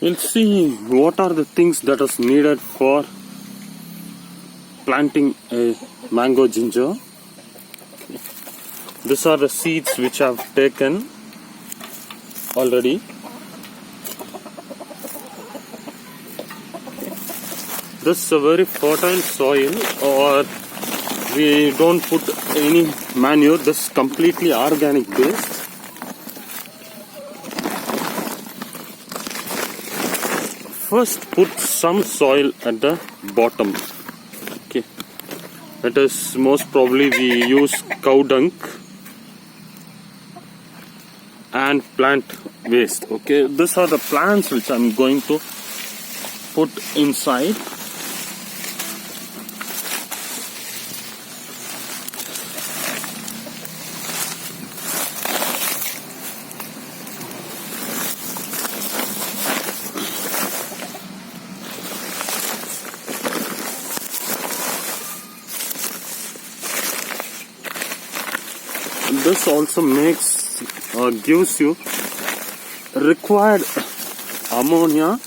We'll see what are the things that is needed for planting a mango ginger. These are the seeds which I have taken already. This is a very fertile soil, or we don't put any manure. This is completely organic based. First put some soil at the bottom. Okay, it is most probably we use cow dung and plant waste. Okay, these are the plants which I'm going to put inside. This also makes or gives you required ammonia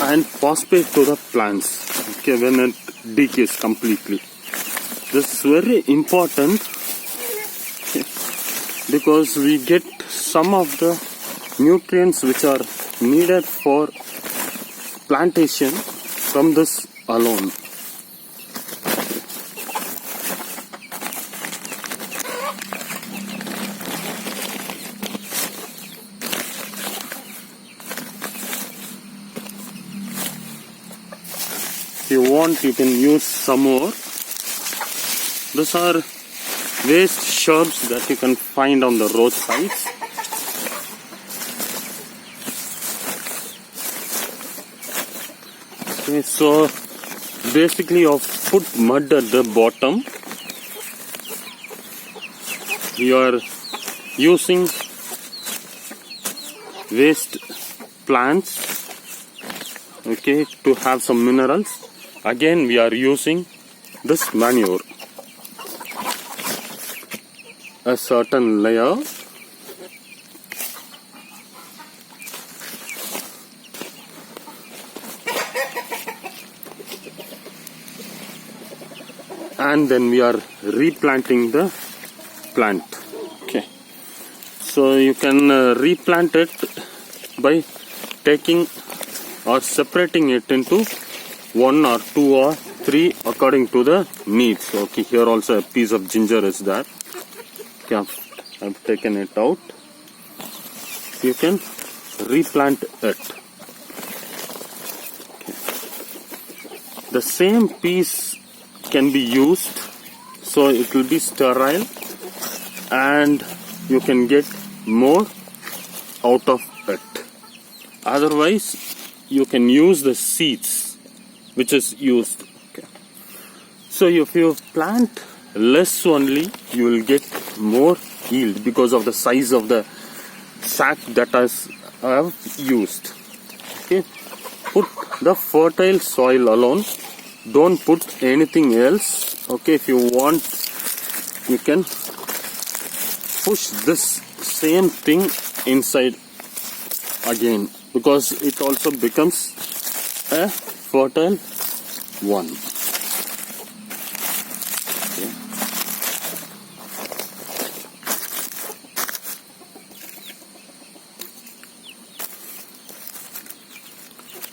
and phosphate to the plants. Okay, when it decays completely. This is very important because we get some of the nutrients which are needed for plantation from this alone. If you want, you can use some more. These are waste shrubs that you can find on the roadsides. Okay, so basically you put mud at the bottom. You are using waste plants, okay, to have some minerals. Again, we are using this manure, a certain layer. And then we are replanting the plant. Okay, so you can replant it by taking or separating it into 1 or 2 or 3 according to the needs. Okay, here also a piece of ginger is there. Okay, I've taken it out. You can replant it. Okay. The same piece can be used, so it will be sterile and you can get more out of it. Otherwise, you can use the seeds which is used. Okay. So if you plant less only, you will get more yield because of the size of the sack that I have used. Okay. Put the fertile soil alone. Don't put anything else. Okay, if you want, you can push this same thing inside again, because it also becomes a fertile one. Okay.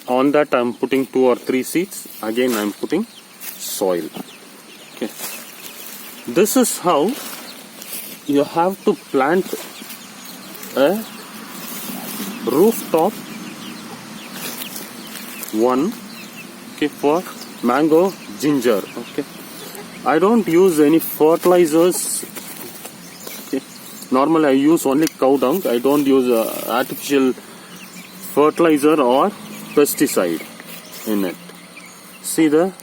On that I am putting 2 or 3 seeds. Again I am putting soil. Okay. This is how you have to plant a rooftop one, okay, for mango ginger. Okay, I don't use any fertilizers. Okay, normally I use only cow dung. I don't use artificial fertilizer or pesticide in it. See the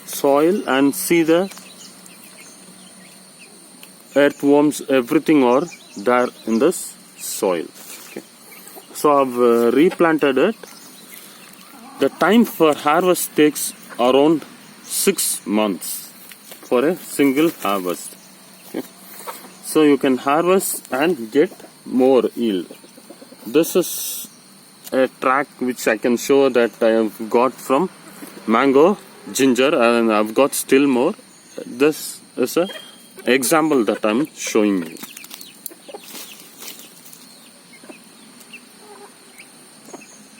soil and see the earthworms, everything are there in this soil. Okay. So I've replanted it. The time for harvest takes around 6 months for a single harvest. Okay. So you can harvest and get more yield. This is a track which I can show that I have got from mango, ginger, and I've got still more. This is a example that I'm showing you.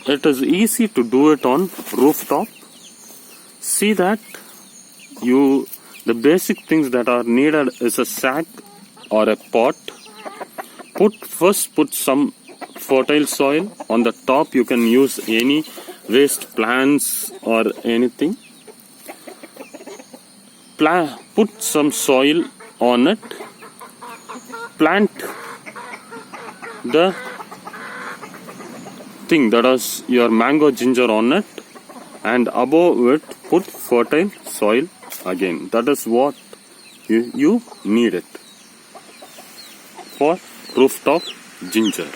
It is easy to do it on rooftop. See that the basic things that are needed is a sack or a pot. First put some fertile soil. On the top you can use any waste plants or anything. Put some soil on it. Plant the thing that is your mango ginger on it, and above it put fertile soil again. That is what you need it for rooftop ginger.